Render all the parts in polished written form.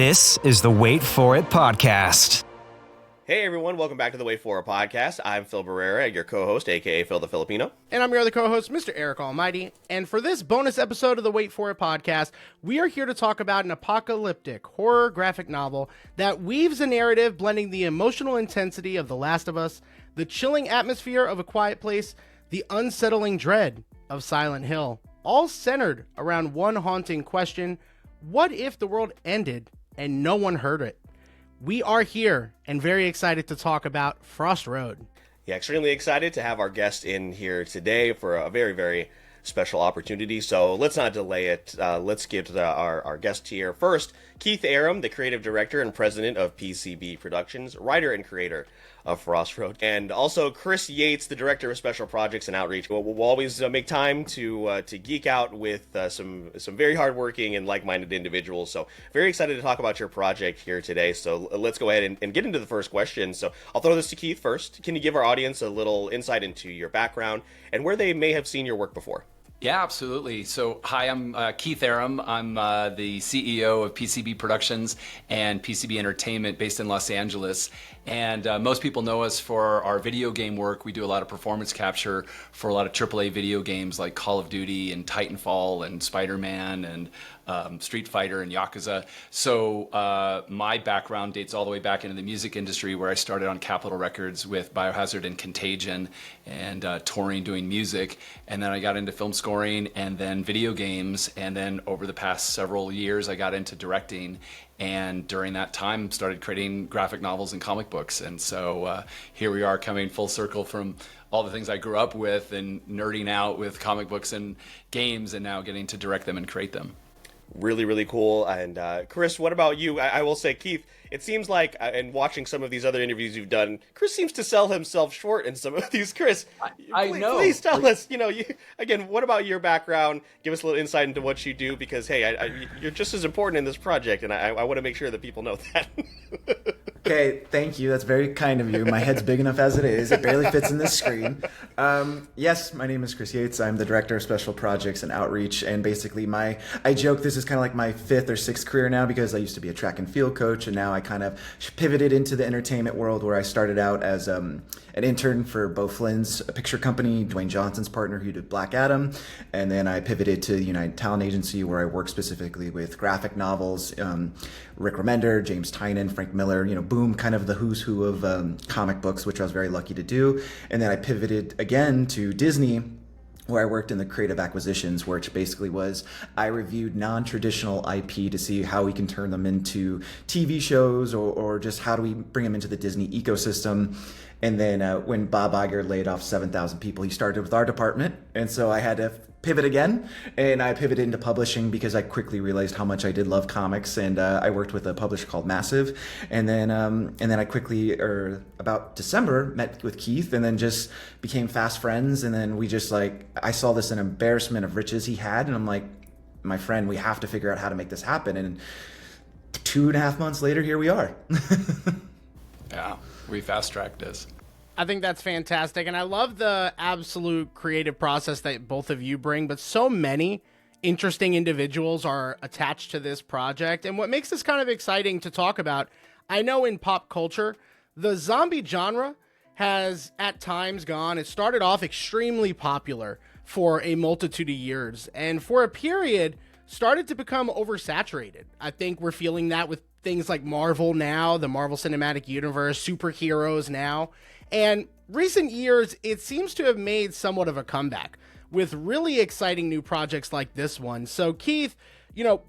This is the Wait For It podcast. Hey everyone, welcome back to the Wait For It podcast. I'm Phil Barrera, your co-host, aka Phil the Filipino. And I'm your other co-host, Mr. Eric Almighty. And for this bonus episode of the Wait For It podcast, we are here to talk about an apocalyptic horror graphic novel that weaves a narrative blending the emotional intensity of The Last of Us, the chilling atmosphere of A Quiet Place, the unsettling dread of Silent Hill, all centered around one haunting question: what if the world ended and no one heard it? We are here and very excited to talk about Frost Road. Yeah, extremely excited to have our guest in here today for a very, very special opportunity. So let's not delay it. Let's get to our guest here. First, Keith Arem, the creative director and president of PCB Productions, writer and creator of Frost Road, and also Chris Yates, the director of special projects and outreach. We'll always make time to geek out with some very hardworking and like-minded individuals. So very excited to talk about your project here today. So let's go ahead and get into the first question. So I'll throw this to Keith first. Can you give our audience a little insight into your background and where they may have seen your work before? Yeah, absolutely. So, hi, I'm Keith Arem. I'm the CEO of PCB Productions and PCB Entertainment based in Los Angeles. And most people know us for our video game work. We do a lot of performance capture for a lot of AAA video games like Call of Duty and Titanfall and Spider-Man and Street Fighter and Yakuza. So my background dates all the way back into the music industry, where I started on Capitol Records with Biohazard and Contagion and touring doing music. And then I got into film scoring and then video games. And then over the past several years, I got into directing. And during that time, started creating graphic novels and comic books. And so here we are, coming full circle from all the things I grew up with and nerding out with comic books and games, and now getting to direct them and create them. Really, really cool. And Chris, what about you? I will say, Keith, it seems like, and watching some of these other interviews you've done, Chris seems to sell himself short in some of these. Chris, I know. Please tell us, again, what about your background? Give us a little insight into what you do, because, hey, you're just as important in this project, and I want to make sure that people know that. Okay, thank you. That's very kind of you. My head's big enough as it is. It barely fits in this screen. Yes, my name is Chris Yates. I'm the director of special projects and outreach. And basically, I joke this is kind of like my fifth or sixth career now, because I used to be a track and field coach, and now I kind of pivoted into the entertainment world, where I started out as an intern for Bo Flynn's picture company, Dwayne Johnson's partner, who did Black Adam. And then I pivoted to the United Talent Agency, where I work specifically with graphic novels, Rick Remender, James Tynan, Frank Miller, boom, kind of the who's who of comic books, which I was very lucky to do. And then I pivoted again to Disney, where I worked in the creative acquisitions, which basically was I reviewed non-traditional IP to see how we can turn them into TV shows, or just how do we bring them into the Disney ecosystem. And then when Bob Iger laid off 7,000 people, he started with our department. And so I had to pivot again, and I pivoted into publishing because I quickly realized how much I did love comics. And I worked with a publisher called Massive, and then I quickly, about December, met with Keith, and then just became fast friends. And then we just I saw this an embarrassment of riches he had, and I'm like, my friend, we have to figure out how to make this happen. And 2.5 months later, here we are. Yeah, we fast-tracked this. I think that's fantastic, and I love the absolute creative process that both of you bring, but so many interesting individuals are attached to this project, and what makes this kind of exciting to talk about, I know in pop culture, the zombie genre has at times it started off extremely popular for a multitude of years, and for a period started to become oversaturated. I think we're feeling that with things like Marvel now, the Marvel Cinematic Universe, superheroes now. And recent years, it seems to have made somewhat of a comeback with really exciting new projects like this one. So Keith,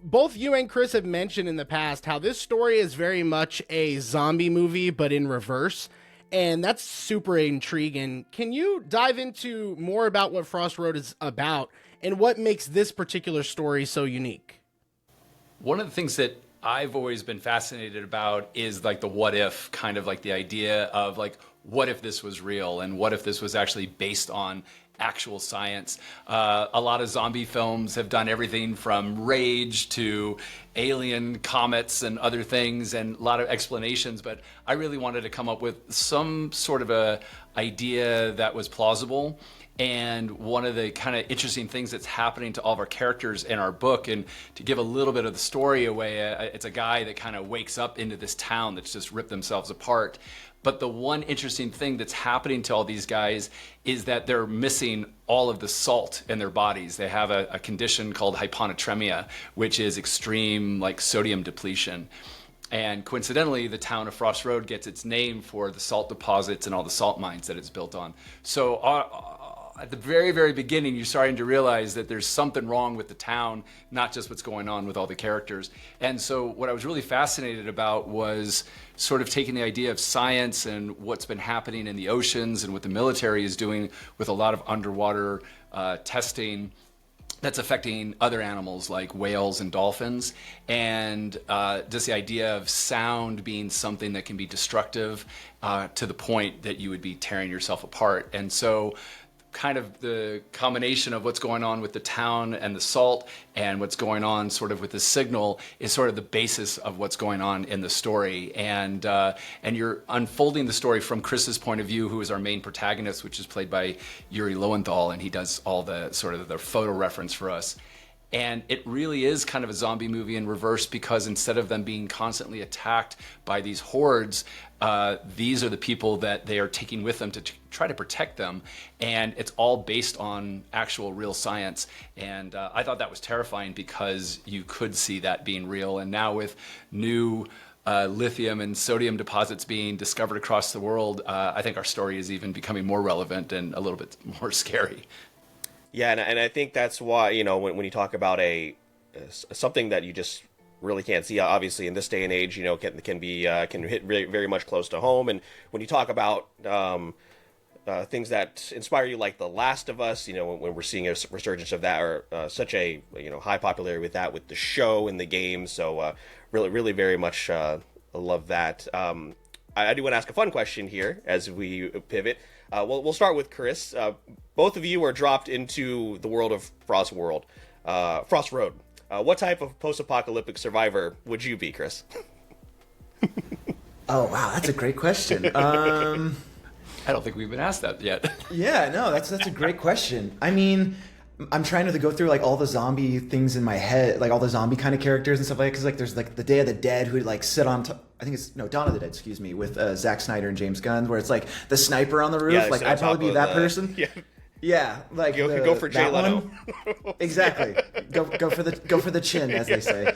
both you and Chris have mentioned in the past how this story is very much a zombie movie, but in reverse. And that's super intriguing. Can you dive into more about what Frost Road is about and what makes this particular story so unique? One of the things that I've always been fascinated about is the what if, kind of the idea of what if this was real, and what if this was actually based on actual science. A lot of zombie films have done everything from rage to alien comets and other things, and a lot of explanations, but I really wanted to come up with some sort of a idea that was plausible. And one of the kind of interesting things that's happening to all of our characters in our book, and to give a little bit of the story away, it's a guy that kind of wakes up into this town that's just ripped themselves apart. But the one interesting thing that's happening to all these guys is that they're missing all of the salt in their bodies. They have a condition called hyponatremia, which is extreme like sodium depletion. And coincidentally, the town of Frost Road gets its name for the salt deposits and all the salt mines that it's built on. So at the very, very beginning, you're starting to realize that there's something wrong with the town, not just what's going on with all the characters. And so what I was really fascinated about was sort of taking the idea of science and what's been happening in the oceans and what the military is doing with a lot of underwater testing that's affecting other animals like whales and dolphins, and just the idea of sound being something that can be destructive to the point that you would be tearing yourself apart. And so kind of the combination of what's going on with the town and the salt and what's going on sort of with the signal is sort of the basis of what's going on in the story. And you're unfolding the story from Chris's point of view, who is our main protagonist, which is played by Yuri Lowenthal, and he does all the sort of the photo reference for us. And it really is kind of a zombie movie in reverse, because instead of them being constantly attacked by these hordes, these are the people that they are taking with them to try to protect them. And it's all based on actual real science. And I thought that was terrifying, because you could see that being real. And now with new lithium and sodium deposits being discovered across the world, I think our story is even becoming more relevant and a little bit more scary. Yeah, and I think that's why, you know, when you talk about something that you just really can't see, obviously in this day and age, you know, can hit very, very much close to home. And when you talk about things that inspire you, like The Last of Us, you know, when we're seeing a resurgence of that, or such a, you know, high popularity with that, with the show and the game. So really, really very much love that. I do want to ask a fun question here as we pivot. We'll start with Chris. Both of you are dropped into the world of Frost Road. What type of post-apocalyptic survivor would you be, Chris? Oh, wow, that's a great question. I don't think we've been asked that yet. Yeah, no, that's a great question. I mean, I'm trying to go through like all the zombie things in my head, like all the zombie kind of characters and stuff like that. Because like there's like the Day of the Dead who would like sit on top. I think it's Dawn of the Dead, excuse me, with Zack Snyder and James Gunn, where it's like the sniper on the roof. Yeah, like I'd probably be that person. Yeah. Yeah, like go for Jay Leno. Exactly. Go for the chin, as they say.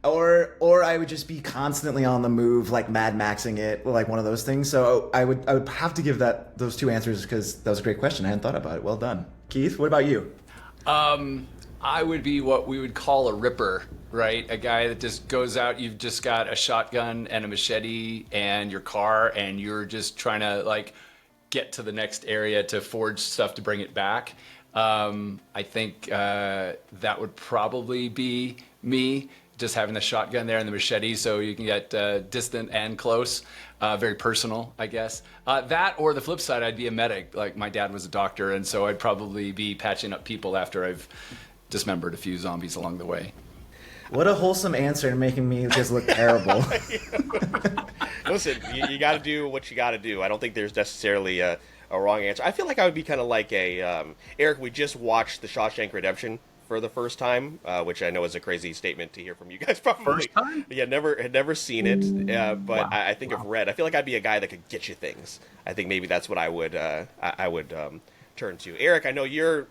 Or I would just be constantly on the move, like Mad Maxing it, like one of those things. So I would have to give those two answers, because that was a great question. I hadn't thought about it. Well done, Keith. What about you? I would be what we would call a ripper, right? A guy that just goes out. You've just got a shotgun and a machete and your car, and you're just trying to like get to the next area to forge stuff to bring it back. I think that would probably be me, just having the shotgun there and the machete, so you can get distant and close, very personal, I guess. That, or the flip side, I'd be a medic. Like my dad was a doctor, and so I'd probably be patching up people after I've dismembered a few zombies along the way. What a wholesome answer, and making me just look terrible. Listen, you got to do what you got to do. I don't think there's necessarily a wrong answer. I feel like I would be kind of like Eric. We just watched The Shawshank Redemption for the first time, which I know is a crazy statement to hear from you guys. Probably first time? Yeah, had never seen it, but Wow. I think I've read. I feel like I'd be a guy that could get you things. I think maybe that's what I would turn to. Eric, I know your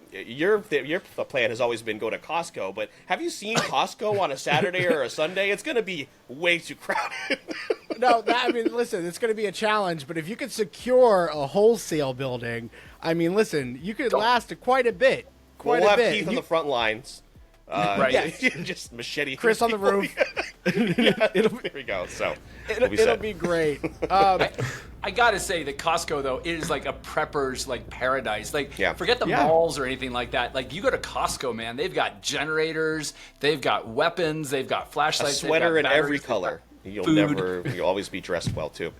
plan has always been go to Costco, but have you seen Costco on a Saturday or a Sunday? It's going to be way too crowded. No, I mean, listen, it's going to be a challenge, but if you could secure a wholesale building, I mean, listen, you could last quite a bit. We'll have Keith on the front lines. Right. Yeah, just machete. Chris on the roof. Yeah, there we go. So it'll be great. I gotta say that Costco though is like a prepper's like paradise. Like forget the Yeah. malls or anything like that. Like you go to Costco, man, they've got generators, they've got weapons, they've got A flashlights, sweater they've in got every batteries, color. You'll always be dressed well too.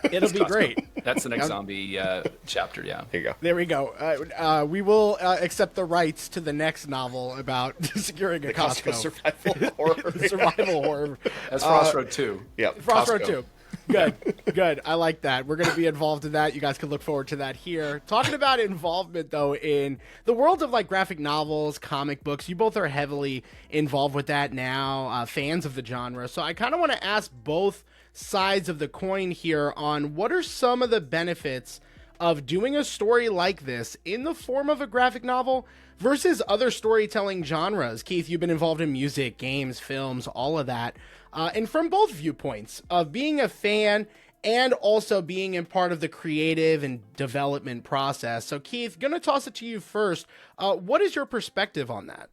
It'll be great. That's the next zombie chapter. Yeah. Here you go. There we go. We will accept the rights to the next novel about securing a Costco. Survival horror. Survival horror. That's Frost Road 2. Yeah. Frost Costco. Road 2. Good. I like that. We're going to be involved in that. You guys can look forward to that here. Talking about involvement, though, in the world of like graphic novels, comic books, you both are heavily involved with that now, fans of the genre. So I kind of want to ask both sides of the coin here on what are some of the benefits of doing a story like this in the form of a graphic novel versus other storytelling genres. Keith, you've been involved in music, games, films, all of that. And from both viewpoints of being a fan and also being in part of the creative and development process. So Keith, gonna toss it to you first. What is your perspective on that?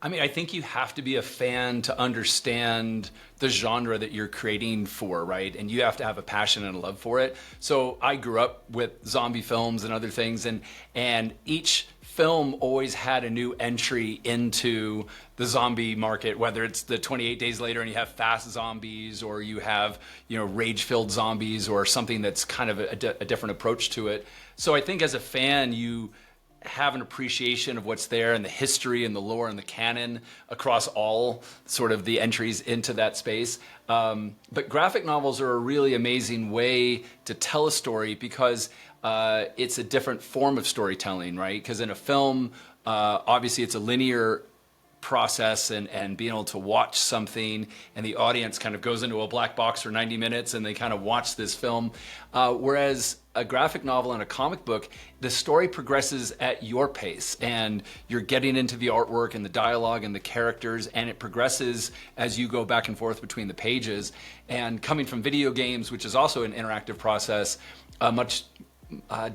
I mean, I think you have to be a fan to understand the genre that you're creating for, right? And you have to have a passion and a love for it. So I grew up with zombie films and other things, and each film always had a new entry into the zombie market, whether it's the 28 Days Later and you have fast zombies, or you have, rage-filled zombies, or something that's kind of a different approach to it. So I think as a fan, you have an appreciation of what's there and the history and the lore and the canon across all sort of the entries into that space. But graphic novels are a really amazing way to tell a story because it's a different form of storytelling, right? Because in a film, obviously it's a linear process and being able to watch something and the audience kind of goes into a black box for 90 minutes and they kind of watch this film. Whereas a graphic novel and a comic book, the story progresses at your pace and you're getting into the artwork and the dialogue and the characters, and it progresses as you go back and forth between the pages. And coming from video games, which is also an interactive process, a much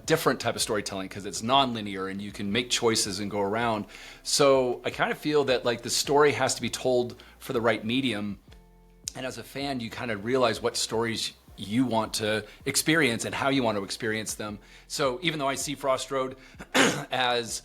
different type of storytelling because it's non-linear and you can make choices and go around. So I kind of feel that like the story has to be told for the right medium, and as a fan you kind of realize what stories you want to experience and how you want to experience them. So even though I see Frost Road as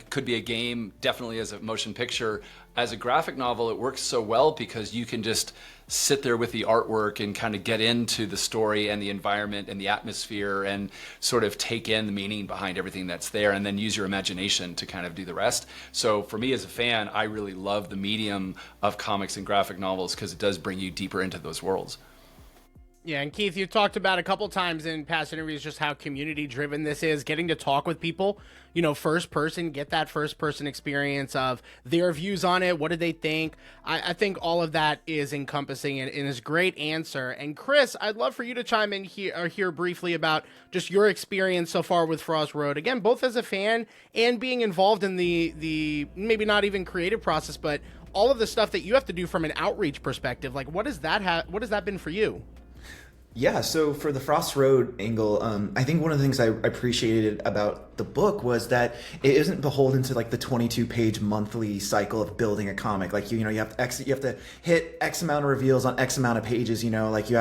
could be a game, definitely as a motion picture, as a graphic novel it works so well because you can just sit there with the artwork and kind of get into the story and the environment and the atmosphere and sort of take in the meaning behind everything that's there and then use your imagination to kind of do the rest. So for me as a fan, I really love the medium of comics and graphic novels because it does bring you deeper into those worlds. Yeah, and Keith, you talked about a couple times in past interviews just how community-driven this is, getting to talk with people, first person, get that first person experience of their views on it, what did they think? I think all of that is encompassing and is a great answer. And Chris, I'd love for you to chime in here briefly about just your experience so far with Frost Road. Again, both as a fan and being involved in the maybe not even creative process, but all of the stuff that you have to do from an outreach perspective. Like, what has that been for you? Yeah, so for the Frost Road angle, I think one of the things I appreciated about the book was that it isn't beholden to like the 22-page monthly cycle of building a comic. Like you have to hit X amount of reveals on X amount of pages. Like you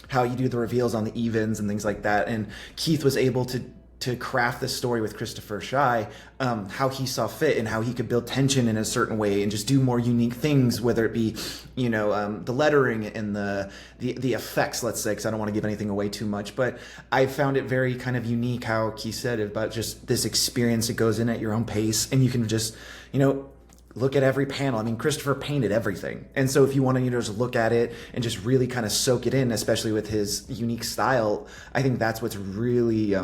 how you do the reveals on the evens and things like that. And Keith was able to craft this story with Christopher Shy, how he saw fit and how he could build tension in a certain way and just do more unique things, whether it be, the lettering and the effects, let's say, because I don't want to give anything away too much. But I found it very kind of unique how Keith said it about just this experience that goes in at your own pace and you can just, look at every panel. I mean, Christopher painted everything. And so if you want to, just look at it and just really kind of soak it in, especially with his unique style, I think that's what's really,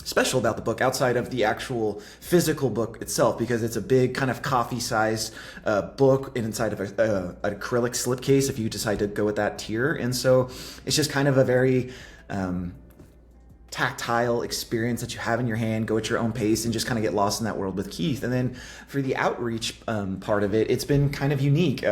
special about the book outside of the actual physical book itself, because it's a big kind of coffee-sized book inside of an acrylic slipcase if you decide to go with that tier. And so it's just kind of a very tactile experience that you have in your hand, go at your own pace and just kind of get lost in that world with Keith. And then for the outreach part of it, it's been kind of unique.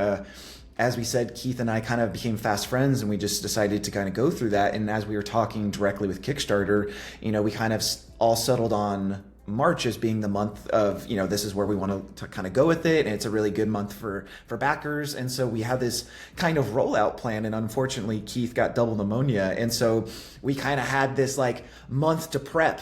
As we said, Keith and I kind of became fast friends and we just decided to kind of go through that. And as we were talking directly with Kickstarter, we kind of all settled on March as being the month of, this is where we want to kind of go with it. And it's a really good month for backers. And so we had this kind of rollout plan. And unfortunately, Keith got double pneumonia. And so we kind of had this like month to prep.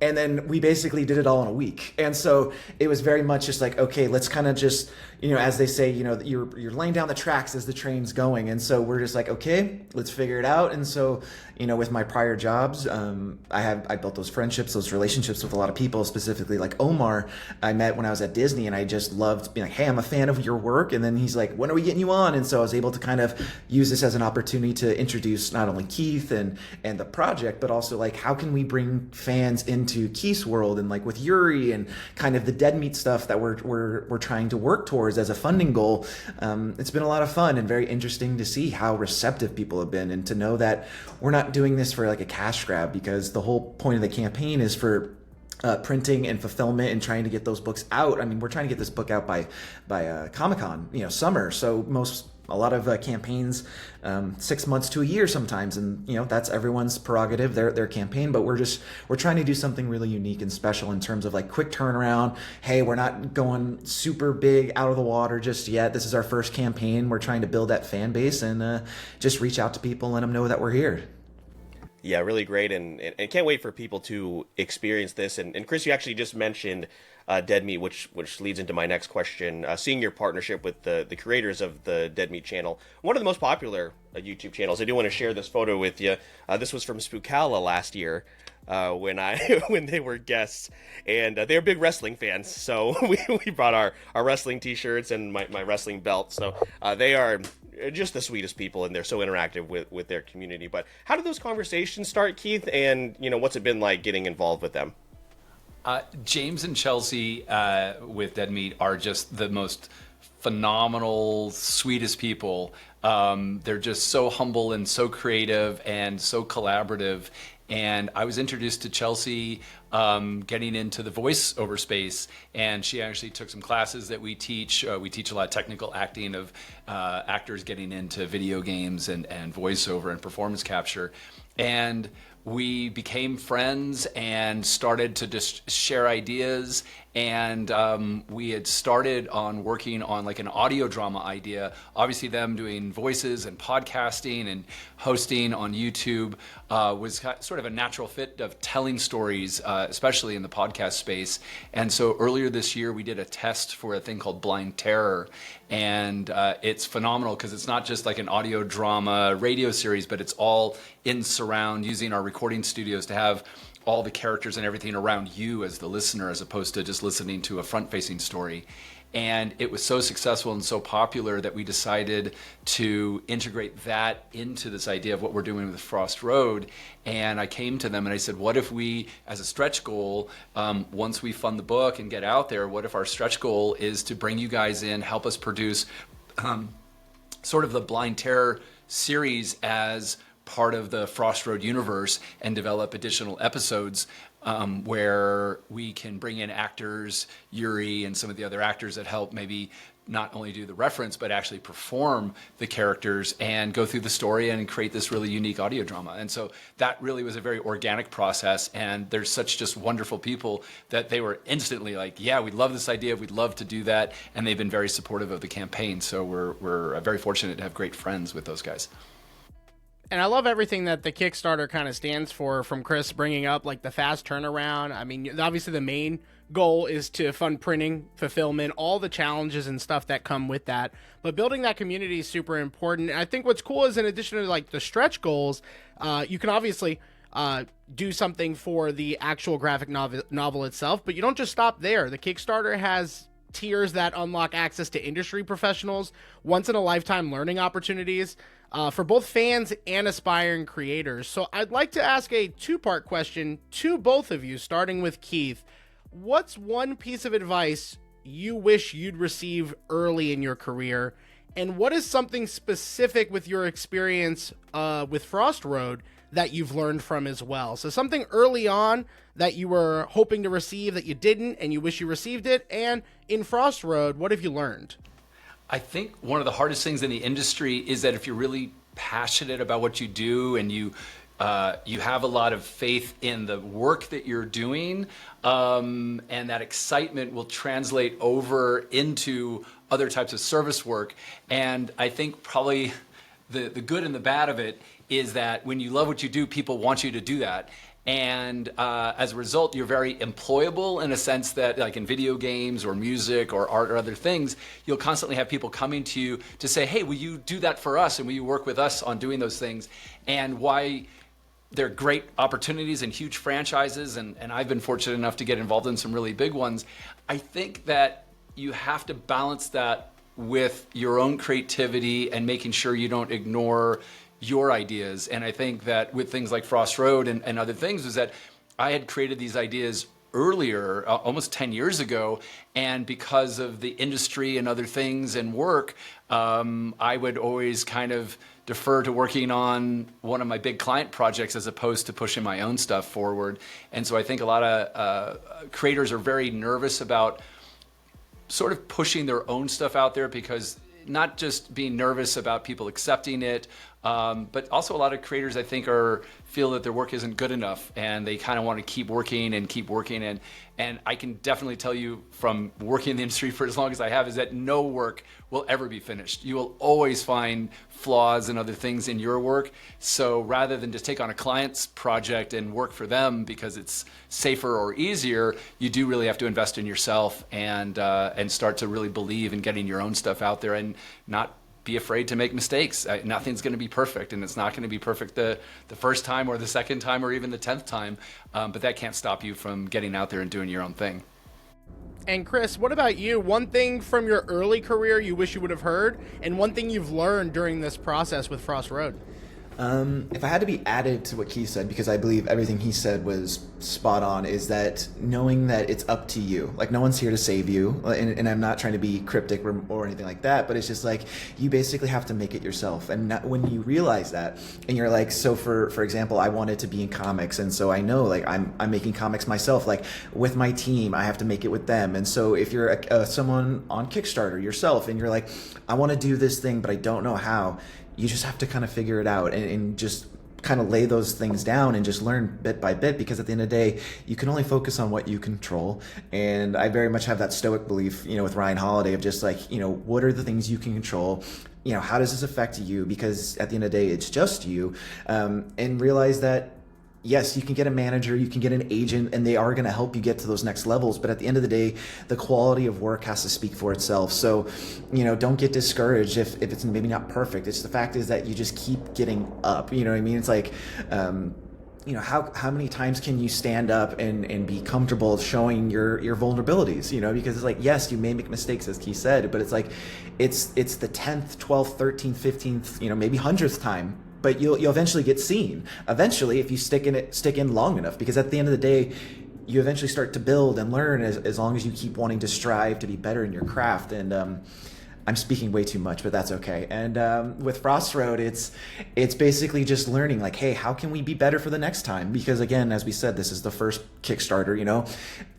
And then we basically did it all in a week. And so it was very much just like, okay, let's kind of just, as they say, you're laying down the tracks as the train's going. And so we're just like, okay, let's figure it out. And so, with my prior jobs, I built those friendships, those relationships with a lot of people, specifically like Omar, I met when I was at Disney, and I just loved being like, hey, I'm a fan of your work. And then he's like, when are we getting you on? And so I was able to kind of use this as an opportunity to introduce not only Keith and the project, but also like, how can we bring fans into Keith's world, and like with Yuri and kind of the Dead Meat stuff that we're trying to work towards as a funding goal. It's been a lot of fun and very interesting to see how receptive people have been, and to know that we're not doing this for like a cash grab, because the whole point of the campaign is for printing and fulfillment and trying to get those books out. I mean, we're trying to get this book out by Comic-Con, summer. So a lot of campaigns 6 months to a year sometimes, and that's everyone's prerogative, their campaign. But we're trying to do something really unique and special in terms of like quick turnaround. Hey, we're not going super big out of the water just yet. This is our first campaign. We're trying to build that fan base and just reach out to people and let them know that we're here. Yeah, really great, and can't wait for people to experience this. And Chris, you actually just mentioned Dead Meat, which leads into my next question. Seeing your partnership with the creators of the Dead Meat channel, one of the most popular YouTube channels. I do want to share this photo with you. This was from Spookala last year. When they were guests, and they're big wrestling fans, so we brought our wrestling t-shirts and my wrestling belt. So they are just the sweetest people, and they're so interactive with their community. But how did those conversations start, Keith? And what's it been like getting involved with them? James and Chelsea with Dead Meat are just the most phenomenal, sweetest people. They're just so humble and so creative and so collaborative. And I was introduced to Chelsea getting into the voiceover space, and she actually took some classes that we teach. We teach a lot of technical acting of actors getting into video games and voiceover and performance capture. And we became friends and started to just share ideas. And we had started on working on like an audio drama idea. Obviously them doing voices and podcasting and hosting on YouTube was sort of a natural fit of telling stories, especially in the podcast space. And so earlier this year, we did a test for a thing called Blind Terror. And it's phenomenal because it's not just like an audio drama radio series, but it's all in surround, using our recording studios to have all the characters and everything around you as the listener, as opposed to just listening to a front-facing story. And it was so successful and so popular that we decided to integrate that into this idea of what we're doing with Frost Road. And I came to them and I said, what if we, as a stretch goal, once we fund the book and get out there, what if our stretch goal is to bring you guys in, help us produce sort of the Blind Terror series as part of the Frost Road universe, and develop additional episodes where we can bring in actors, Yuri and some of the other actors that help maybe not only do the reference, but actually perform the characters and go through the story and create this really unique audio drama. And so that really was a very organic process. And there's such just wonderful people that they were instantly like, yeah, we love this idea. We'd love to do that. And they've been very supportive of the campaign. So we're very fortunate to have great friends with those guys. And I love everything that the Kickstarter kind of stands for, from Chris bringing up like the fast turnaround. I mean, obviously the main goal is to fund printing, fulfillment, all the challenges and stuff that come with that. But building that community is super important. And I think what's cool is, in addition to like the stretch goals, you can obviously do something for the actual graphic novel itself, but you don't just stop there. The Kickstarter has tiers that unlock access to industry professionals, once-in-a-lifetime learning opportunities for both fans and aspiring creators. So I'd like to ask a two-part question to both of you, starting with Keith. What's one piece of advice you wish you'd receive early in your career? And what is something specific with your experience with Frost Road that you've learned from as well? So something early on that you were hoping to receive that you didn't and you wish you received it. And in Frost Road, what have you learned? I think one of the hardest things in the industry is that if you're really passionate about what you do and you have a lot of faith in the work that you're doing, and that excitement will translate over into other types of service work. And I think probably the good and the bad of it is that when you love what you do, people want you to do that. And as a result, you're very employable in a sense that, like in video games or music or art or other things, you'll constantly have people coming to you to say, hey, will you do that for us? And will you work with us on doing those things? And why they're great opportunities and huge franchises, and I've been fortunate enough to get involved in some really big ones. I think that you have to balance that with your own creativity and making sure you don't ignore your ideas. And I think that with things like Frost Road and other things, is that I had created these ideas earlier, almost 10 years ago, and because of the industry and other things and work, I would always kind of defer to working on one of my big client projects as opposed to pushing my own stuff forward. And so I think a lot of creators are very nervous about sort of pushing their own stuff out there, because not just being nervous about people accepting it, but also a lot of creators, I think, feel that their work isn't good enough, and they kind of want to keep working. And I can definitely tell you from working in the industry for as long as I have, is that no work will ever be finished. You will always find flaws and other things in your work. So rather than just take on a client's project and work for them because it's safer or easier, you do really have to invest in yourself and start to really believe in getting your own stuff out there and not be afraid to make mistakes. Nothing's going to be perfect, and it's not going to be perfect the first time or the second time or even the 10th time, but that can't stop you from getting out there and doing your own thing. And Chris, what about you? One thing from your early career you wish you would have heard, and one thing you've learned during this process with Frost Road? If I had to be added to what Keith said, because I believe everything he said was spot on, is that knowing that it's up to you. Like, no one's here to save you, and I'm not trying to be cryptic or anything like that, but it's just like, you basically have to make it yourself. And when you realize that, and you're like, so for example, I wanted to be in comics, and so I know, like, I'm making comics myself, like with my team, I have to make it with them. And so if you're someone on Kickstarter yourself, and you're like, I want to do this thing, but I don't know how, you just have to kind of figure it out and just kind of lay those things down and just learn bit by bit, because at the end of the day, you can only focus on what you control. And I very much have that stoic belief, with Ryan Holiday, of just like, what are the things you can control? How does this affect you? Because at the end of the day, it's just you. And realize that, yes, you can get a manager, you can get an agent, and they are going to help you get to those next levels. But at the end of the day, the quality of work has to speak for itself. So, don't get discouraged if it's maybe not perfect. It's the fact is that you just keep getting up. You know what I mean? It's like, how many times can you stand up and be comfortable showing your vulnerabilities? Because it's like, yes, you may make mistakes, as Keith said, but it's like, it's the 10th, 12th, 13th, 15th, maybe 100th time. But you'll eventually get seen. Eventually, if you stick in long enough, because at the end of the day, you eventually start to build and learn as long as you keep wanting to strive to be better in your craft. And I'm speaking way too much, but that's okay. And with Frost Road, it's basically just learning, like, hey, how can we be better for the next time? Because again, as we said, this is the first Kickstarter.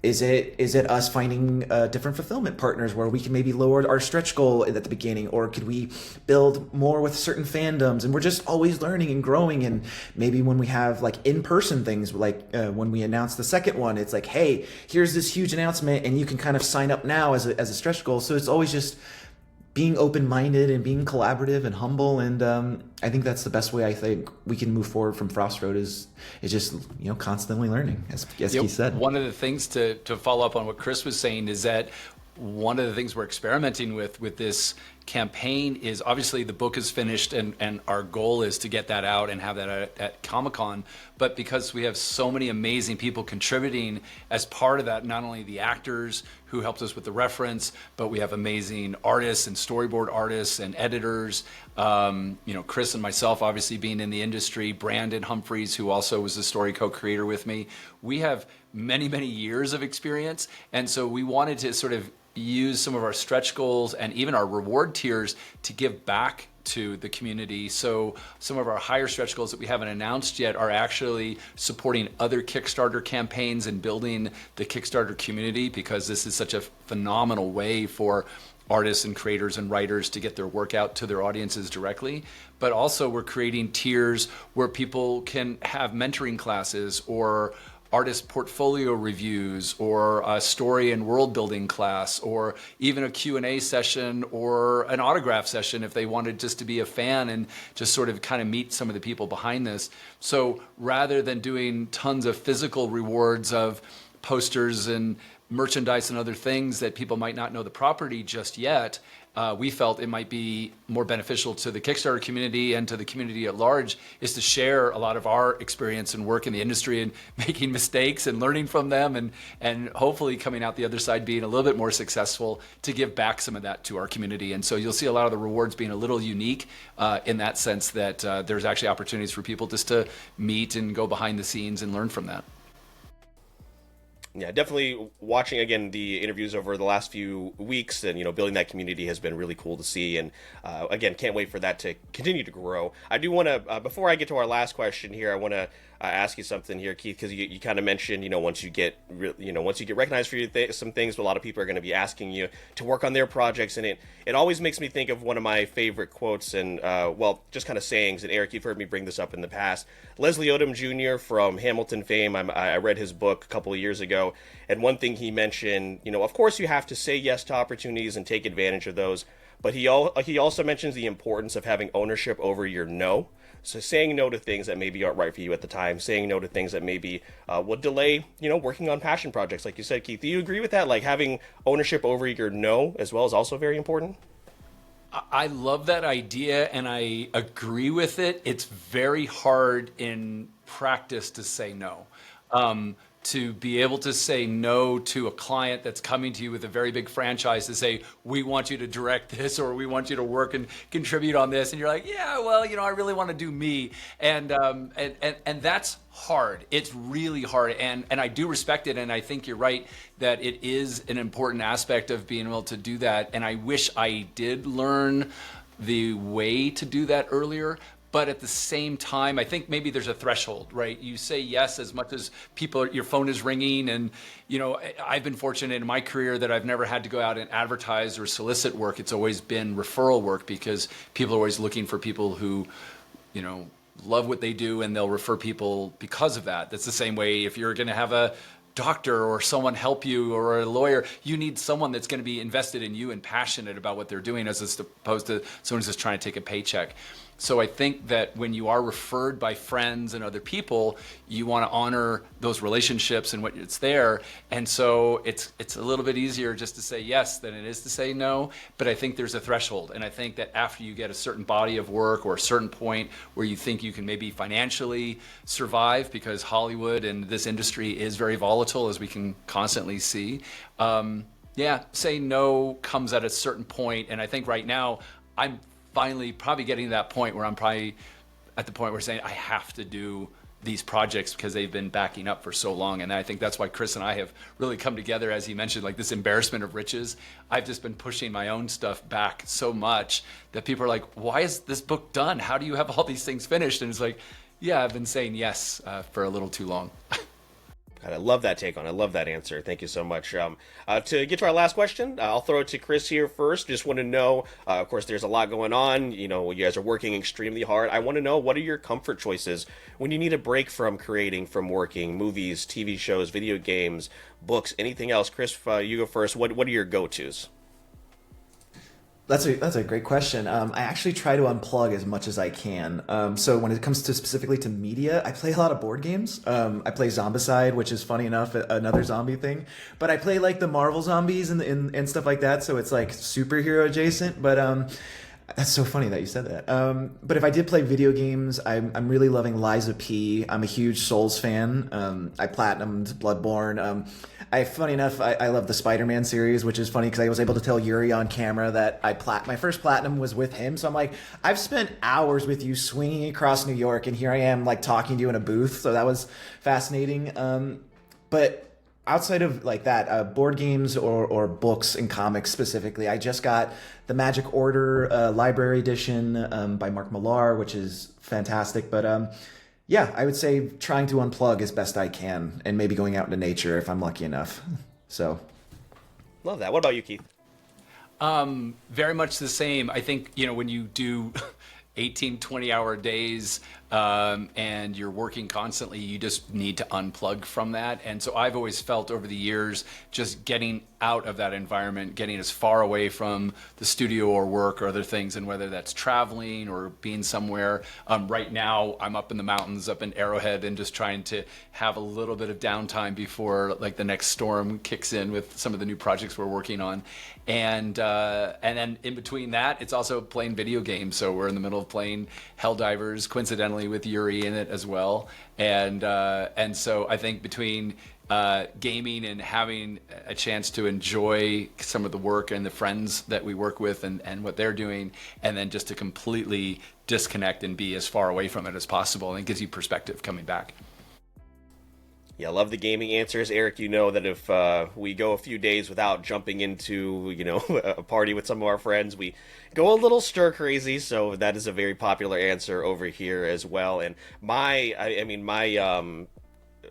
Is it us finding different fulfillment partners where we can maybe lower our stretch goal at the beginning, or could we build more with certain fandoms? And we're just always learning and growing. And maybe when we have like in-person things, like when we announced the second one, it's like, hey, here's this huge announcement, and you can kind of sign up now as a stretch goal. So it's always just being open-minded and being collaborative and humble. And I think that's the best way I think we can move forward from Frost Road is just, constantly learning, as Keith said. One of the things to follow up on what Chris was saying is that one of the things we're experimenting with this campaign is, obviously the book is finished and our goal is to get that out and have that at Comic-Con. But because we have so many amazing people contributing as part of that, not only the actors who helped us with the reference, but we have amazing artists and storyboard artists and editors. Chris and myself, obviously being in the industry, Brandon Humphreys, who also was the story co-creator with me. We have many, many years of experience. And so we wanted to sort of use some of our stretch goals and even our reward tiers to give back to the community. So some of our higher stretch goals that we haven't announced yet are actually supporting other Kickstarter campaigns and building the Kickstarter community, because this is such a phenomenal way for artists and creators and writers to get their work out to their audiences directly. But also we're creating tiers where people can have mentoring classes or artist portfolio reviews, or a story and world building class, or even a Q&A session or an autograph session if they wanted just to be a fan and just sort of kind of meet some of the people behind this. So rather than doing tons of physical rewards of posters and merchandise and other things that people might not know the property just yet, we felt it might be more beneficial to the Kickstarter community and to the community at large is to share a lot of our experience and work in the industry and making mistakes and learning from them, and hopefully coming out the other side being a little bit more successful, to give back some of that to our community. And so you'll see a lot of the rewards being a little unique in that sense, that there's actually opportunities for people just to meet and go behind the scenes and learn from that. Yeah, definitely watching again the interviews over the last few weeks, and building that community has been really cool to see. And again, can't wait for that to continue to grow. I do want to before I get to our last question here, I want to ask you something here, Keith, because you kind of mentioned once you get recognized for some things, a lot of people are going to be asking you to work on their projects, and it always makes me think of one of my favorite quotes and just kind of sayings. And Eric, you've heard me bring this up in the past. Leslie Odom Jr. from Hamilton fame. I read his book a couple of years ago, and one thing he mentioned, of course you have to say yes to opportunities and take advantage of those, but he also mentions the importance of having ownership over your no. So saying no to things that maybe aren't right for you at the time, saying no to things that maybe would delay, working on passion projects, like you said, Keith. Do you agree with that? Like having ownership over your no as well is also very important? I love that idea, and I agree with it. It's very hard in practice to say no. To be able to say no to a client that's coming to you with a very big franchise to say, we want you to direct this, or we want you to work and contribute on this. And you're like, yeah, well, I really want to do me. And that's hard. It's really hard. And I do respect it. And I think you're right that it is an important aspect of being able to do that. And I wish I did learn the way to do that earlier. But at the same time, I think maybe there's a threshold, right? You say yes as much as your phone is ringing. And, I've been fortunate in my career that I've never had to go out and advertise or solicit work. It's always been referral work, because people are always looking for people who, love what they do, and they'll refer people because of that. That's the same way if you're going to have a doctor or someone help you, or a lawyer, you need someone that's going to be invested in you and passionate about what they're doing, as opposed to someone who's just trying to take a paycheck. So I think that when you are referred by friends and other people, you want to honor those relationships and what it's there. And so it's a little bit easier just to say yes than it is to say no. But I think there's a threshold. And I think that after you get a certain body of work, or a certain point where you think you can maybe financially survive, because Hollywood and this industry is very volatile, as we can constantly see, saying no comes at a certain point. And I think right now I'm finally probably getting to that point where I'm probably at the point where saying I have to do these projects because they've been backing up for so long. And I think that's why Chris and I have really come together, as he mentioned, like this embarrassment of riches. I've just been pushing my own stuff back so much that people are like, why is this book done? How do you have all these things finished? And it's like, yeah, I've been saying yes for a little too long. God, I love that take on. I love that answer. Thank you so much. To get to our last question, I'll throw it to Chris here first. Just want to know, of course, there's a lot going on. You guys are working extremely hard. I want to know, what are your comfort choices when you need a break from creating, from working? Movies, TV shows, video games, books, anything else? Chris, you go first. What are your go-tos? That's a great question. I actually try to unplug as much as I can. So when it comes to specifically to media, I play a lot of board games. I play Zombicide, which is funny enough, another zombie thing. But I play like the Marvel zombies and stuff like that. So it's like superhero adjacent. But that's so funny that you said that. But if I did play video games, I'm really loving Lies of P. I'm a huge Souls fan. I platinumed Bloodborne. Funny enough, I love the Spider-Man series, which is funny because I was able to tell Yuri on camera that my first platinum was with him. So I'm like, I've spent hours with you swinging across New York, and here I am like talking to you in a booth. So that was fascinating. But outside of like that, board games or books and comics specifically, I just got the Magic Order Library Edition by Mark Millar, which is fantastic. But yeah, I would say trying to unplug as best I can, and maybe going out into nature if I'm lucky enough. So, love that. What about you, Keith? Very much the same. I think, when you do 18, 20-hour days, and you're working constantly, you just need to unplug from that. And so I've always felt over the years, just getting out of that environment, getting as far away from the studio or work or other things, and whether that's traveling or being somewhere. Right now, I'm up in the mountains, up in Arrowhead, and just trying to have a little bit of downtime before like the next storm kicks in with some of the new projects we're working on. And then in between that, it's also playing video games. So we're in the middle of playing Helldivers, coincidentally with Yuri in it as well. And so I think between gaming and having a chance to enjoy some of the work and the friends that we work with and what they're doing, and then just to completely disconnect and be as far away from it as possible, and it gives you perspective coming back. Yeah, I love the gaming answers. Eric, you know that if we go a few days without jumping into, a party with some of our friends, we go a little stir crazy. So that is a very popular answer over here as well. And my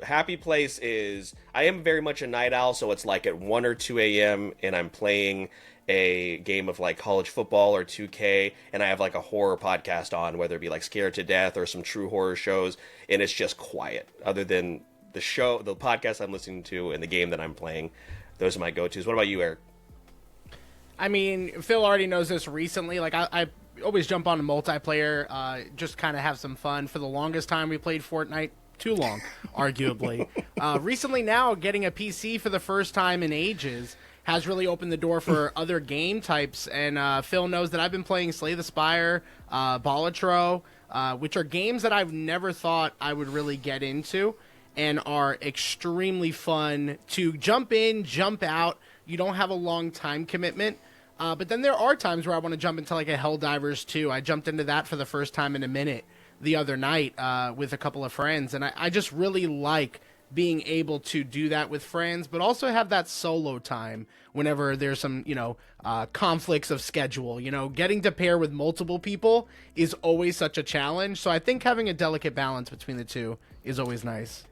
happy place is, I am very much a night owl. So it's like at 1 or 2 a.m. and I'm playing a game of like college football or 2K, and I have like a horror podcast on, whether it be like Scared to Death or some true horror shows. And it's just quiet other than the podcast I'm listening to, and the game that I'm playing. Those are my go-tos. What about you, Eric? I mean, Phil already knows this recently. Like, I always jump on a multiplayer, just kind of have some fun. For the longest time, we played Fortnite. Too long, arguably. Recently now, getting a PC for the first time in ages has really opened the door for other game types. And Phil knows that I've been playing Slay the Spire, Balatro, which are games that I've never thought I would really get into, and are extremely fun to jump in, jump out. You don't have a long time commitment. But then there are times where I want to jump into like a Helldivers 2. I jumped into that for the first time in a minute the other night with a couple of friends. And I just really like being able to do that with friends, but also have that solo time whenever there's some, conflicts of schedule. Getting to pair with multiple people is always such a challenge. So I think having a delicate balance between the two is always nice.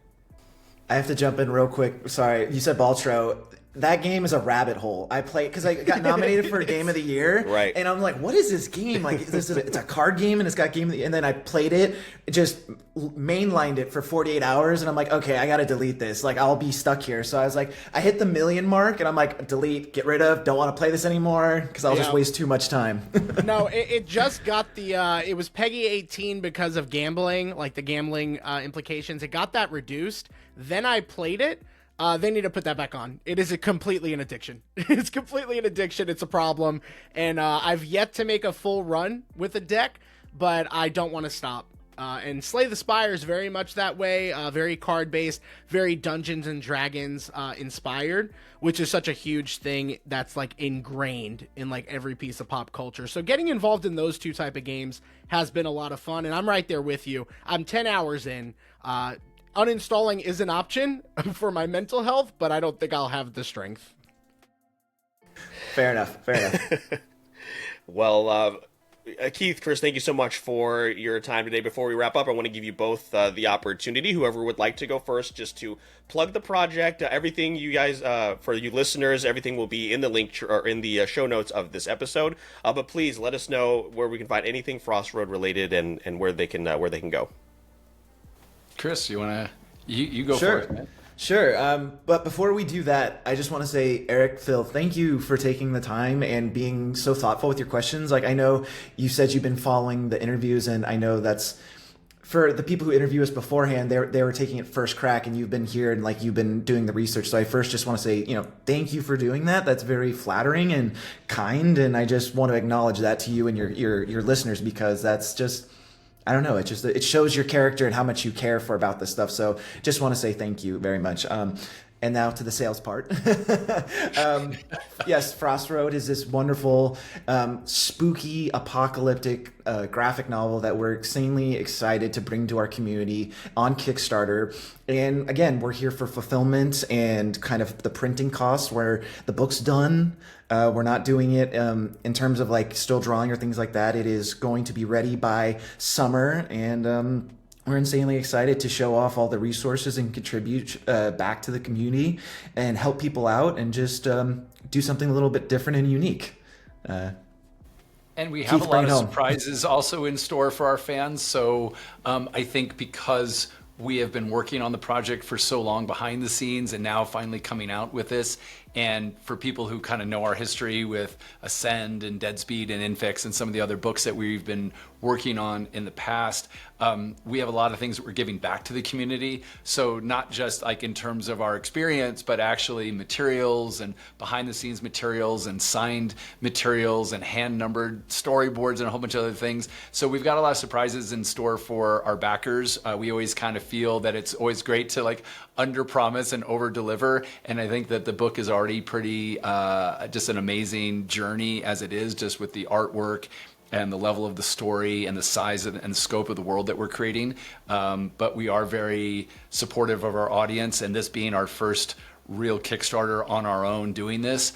I have to jump in real quick. Sorry, you said Baltro. That game is a rabbit hole. I played because I got nominated for Game of the Year, right? And I'm like, "What is this game? Like, it's a card game, and it's got Game of the Year." And then I played it, just mainlined it for 48 hours, and I'm like, "Okay, I got to delete this. Like, I'll be stuck here." So I was like, I hit the 1 million mark, and I'm like, "Delete, get rid of. Don't want to play this anymore because I'll just waste too much time." No, it just got the. It was Peggy 18 because of gambling, like the gambling implications. It got that reduced. Then I played it. They need to put that back on. It is completely an addiction. It's completely an addiction. It's a problem. And I've yet to make a full run with a deck, but I don't want to stop. And Slay the Spire is very much that way, very card-based, very Dungeons and Dragons inspired, which is such a huge thing that's like ingrained in like every piece of pop culture. So getting involved in those two type of games has been a lot of fun, and I'm right there with you. I'm 10 hours in. Uninstalling is an option for my mental health, but I don't think I'll have the strength. Fair enough. Well, Keith, Chris, thank you so much for your time today. Before we wrap up, I want to give you both the opportunity, whoever would like to go first, just to plug the project. Everything you guys, for you listeners, everything will be in the link or in the show notes of this episode. But please let us know where we can find anything Frostroad related and where they can go. Chris, you want to, you go Sure. for it, man. Sure. But before we do that, I just want to say, Eric, Phil, thank you for taking the time and being so thoughtful with your questions. Like, I know you said you've been following the interviews, and I know that's for the people who interview us beforehand, they were taking it first crack, and you've been here and like you've been doing the research. So I first just want to say, thank you for doing that. That's very flattering and kind. And I just want to acknowledge that to you and your listeners, because that's just, I don't know. It shows your character and how much you care about this stuff. So just want to say thank you very much. And now to the sales part. Yes, Frostroad is this wonderful, spooky, apocalyptic graphic novel that we're insanely excited to bring to our community on Kickstarter. And again, we're here for fulfillment and kind of the printing costs where the book's done. We're not doing it in terms of like still drawing or things like that. It is going to be ready by summer, and we're insanely excited to show off all the resources and contribute back to the community and help people out and just do something a little bit different and unique. And we have Keith, a lot bring of it home. surprises also in store for our fans. So I think because we have been working on the project for so long behind the scenes and now finally coming out with this, and for people who kind of know our history with Ascend and Dead Speed and Infix and some of the other books that we've been working on in the past, we have a lot of things that we're giving back to the community. So not just like in terms of our experience, but actually materials and behind the scenes materials and signed materials and hand numbered storyboards and a whole bunch of other things. So we've got a lot of surprises in store for our backers. We always kind of feel that it's always great to like under promise and over deliver. And I think that the book is already pretty, just an amazing journey as it is, just with the artwork and the level of the story and the size and the scope of the world that we're creating. But we are very supportive of our audience, and this being our first real Kickstarter on our own doing this,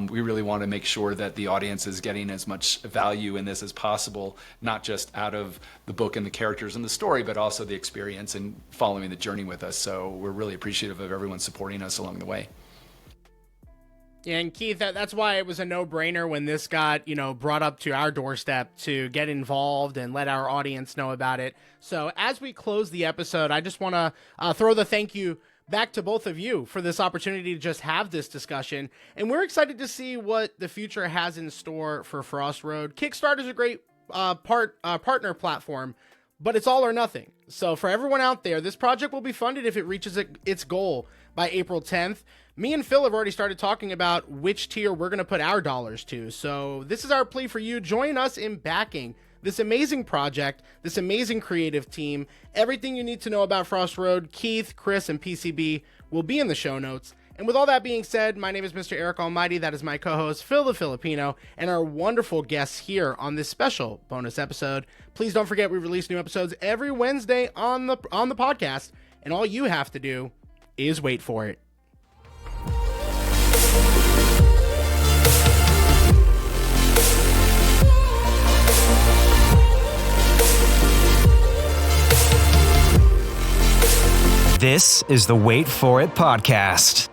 we really want to make sure that the audience is getting as much value in this as possible, not just out of the book and the characters and the story, but also the experience and following the journey with us. So we're really appreciative of everyone supporting us along the way. And Keith, that's why it was a no-brainer when this got, brought up to our doorstep to get involved and let our audience know about it. So as we close the episode, I just want to throw the thank you back to both of you for this opportunity to just have this discussion. And we're excited to see what the future has in store for Frost Road. Kickstarter is a great partner platform, but it's all or nothing. So for everyone out there, this project will be funded if it reaches its goal by April 10th. Me and Phil have already started talking about which tier we're going to put our dollars to. So this is our plea for you. Join us in backing this amazing project, this amazing creative team. Everything you need to know about Frost Road, Keith, Chris, and PCB will be in the show notes. And with all that being said, my name is Mr. Eric Almighty. That is my co-host, Phil the Filipino, and our wonderful guests here on this special bonus episode. Please don't forget we release new episodes every Wednesday on the podcast, and all you have to do is wait for it. This is the Wait For It podcast.